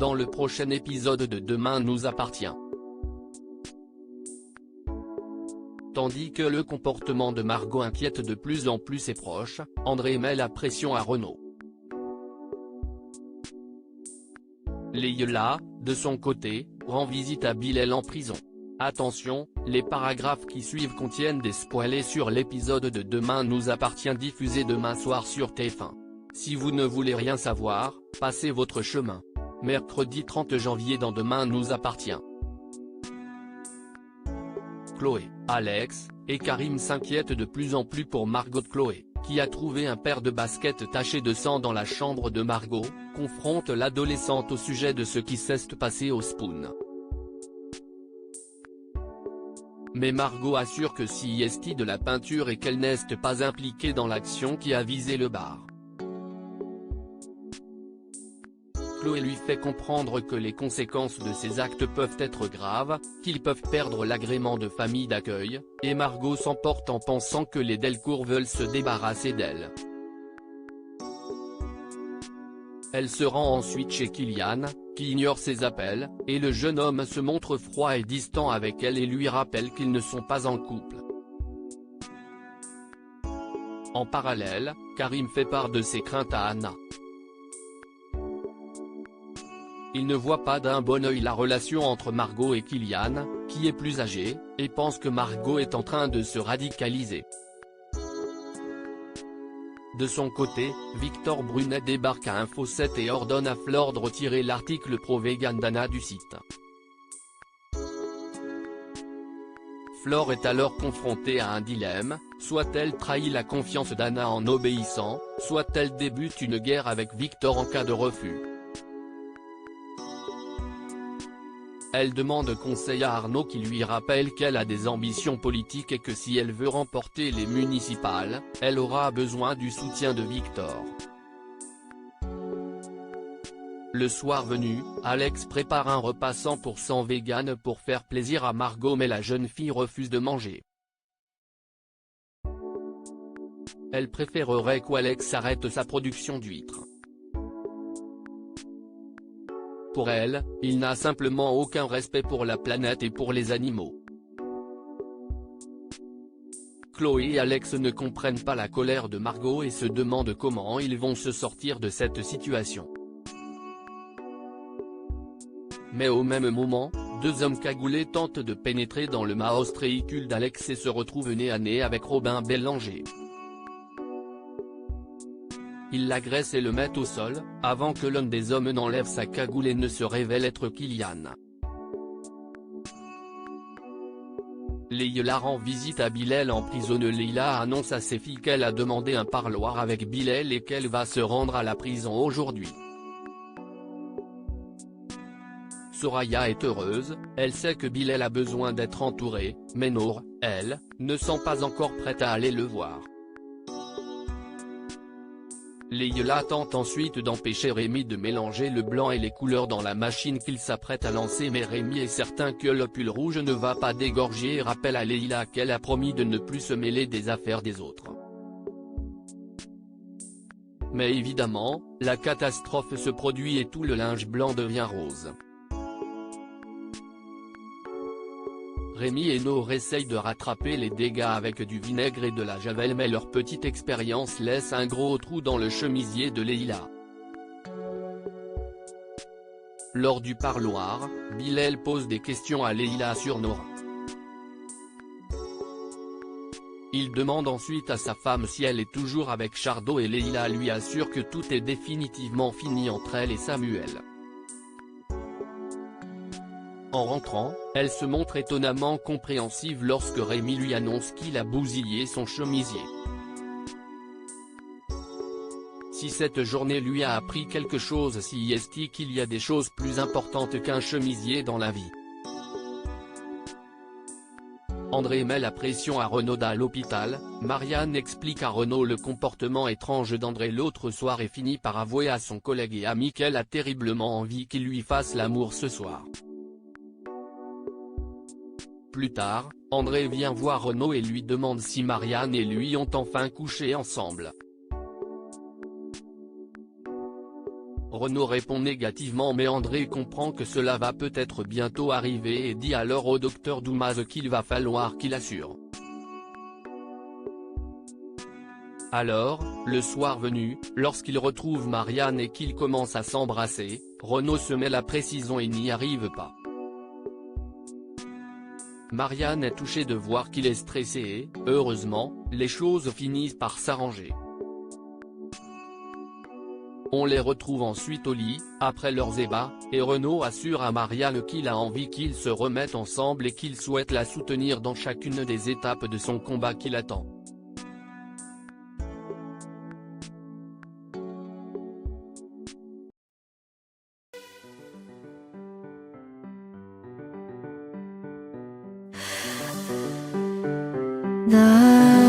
dans le prochain épisode de Demain nous appartient. Tandis que le comportement de Margot inquiète de plus en plus ses proches, André met la pression à Renaud. Leïla, de son côté, rend visite à Bilal en prison. Attention, les paragraphes qui suivent contiennent des spoilers sur l'épisode de Demain nous appartient diffusé demain soir sur TF1. Si vous ne voulez rien savoir, passez votre chemin. Mercredi 30 janvier dans Demain nous appartient. Chloé, Alex, et Karim s'inquiètent de plus en plus pour Margot. Chloé, qui a trouvé un paire de baskets tachées de sang dans la chambre de Margot, confronte l'adolescente au sujet de ce qui s'est passé au Spoon. Mais Margot assure que si est de la peinture et qu'elle n'est pas impliquée dans l'action qui a visé le bar. Chloé lui fait comprendre que les conséquences de ces actes peuvent être graves, qu'ils peuvent perdre l'agrément de famille d'accueil, et Margot s'emporte en pensant que les Delcourt veulent se débarrasser d'elle. Elle se rend ensuite chez Kylian, qui ignore ses appels, et le jeune homme se montre froid et distant avec elle et lui rappelle qu'ils ne sont pas en couple. En parallèle, Karim fait part de ses craintes à Anna. Il ne voit pas d'un bon œil la relation entre Margot et Kylian, qui est plus âgé, et pense que Margot est en train de se radicaliser. De son côté, Victor Brunet débarque à Info 7 et ordonne à Flore de retirer l'article pro-vegan d'Anna du site. Flore est alors confrontée à un dilemme, soit elle trahit la confiance d'Anna en obéissant, soit elle débute une guerre avec Victor en cas de refus. Elle demande conseil à Arnaud qui lui rappelle qu'elle a des ambitions politiques et que si elle veut remporter les municipales, elle aura besoin du soutien de Victor. Le soir venu, Alex prépare un repas 100% vegan pour faire plaisir à Margot mais la jeune fille refuse de manger. Elle préférerait qu'Alex arrête sa production d'huîtres. Pour elle, il n'a simplement aucun respect pour la planète et pour les animaux. Chloé et Alex ne comprennent pas la colère de Margot et se demandent comment ils vont se sortir de cette situation. Mais au même moment, deux hommes cagoulés tentent de pénétrer dans le véhicule d'Alex et se retrouvent nez à nez avec Robin Bélanger. Ils l'agressent et le mettent au sol, avant que l'un des hommes n'enlève sa cagoule et ne se révèle être Kylian. Leïla rend visite à Bilal en prison. Leïla annonce à ses filles qu'elle a demandé un parloir avec Bilal et qu'elle va se rendre à la prison aujourd'hui. Soraya est heureuse, elle sait que Bilal a besoin d'être entouré, mais Nour, elle, ne sent pas encore prête à aller le voir. Leïla tente ensuite d'empêcher Rémi de mélanger le blanc et les couleurs dans la machine qu'il s'apprête à lancer mais Rémi est certain que le pull rouge ne va pas dégorger et rappelle à Leïla qu'elle a promis de ne plus se mêler des affaires des autres. Mais évidemment, la catastrophe se produit et tout le linge blanc devient rose. Rémi et Nour essayent de rattraper les dégâts avec du vinaigre et de la javel mais leur petite expérience laisse un gros trou dans le chemisier de Leïla. Lors du parloir, Bilal pose des questions à Leïla sur Nour. Il demande ensuite à sa femme si elle est toujours avec Chardot et Leïla lui assure que tout est définitivement fini entre elle et Samuel. En rentrant, elle se montre étonnamment compréhensive lorsque Rémi lui annonce qu'il a bousillé son chemisier. Si cette journée lui a appris quelque chose, si est qu'il y a des choses plus importantes qu'un chemisier dans la vie. André met la pression à Renaud à l'hôpital, Marianne explique à Renaud le comportement étrange d'André l'autre soir et finit par avouer à son collègue et ami qu'elle a terriblement envie qu'il lui fasse l'amour ce soir. Plus tard, André vient voir Renaud et lui demande si Marianne et lui ont enfin couché ensemble. Renaud répond négativement mais André comprend que cela va peut-être bientôt arriver et dit alors au docteur Doumaz qu'il va falloir qu'il assure. Alors, le soir venu, lorsqu'il retrouve Marianne et qu'ils commencent à s'embrasser, Renaud se met la précision et n'y arrive pas. Marianne est touchée de voir qu'il est stressé et, heureusement, les choses finissent par s'arranger. On les retrouve ensuite au lit, après leurs ébats, et Renaud assure à Marianne qu'il a envie qu'ils se remettent ensemble et qu'il souhaite la soutenir dans chacune des étapes de son combat qui l'attend. 나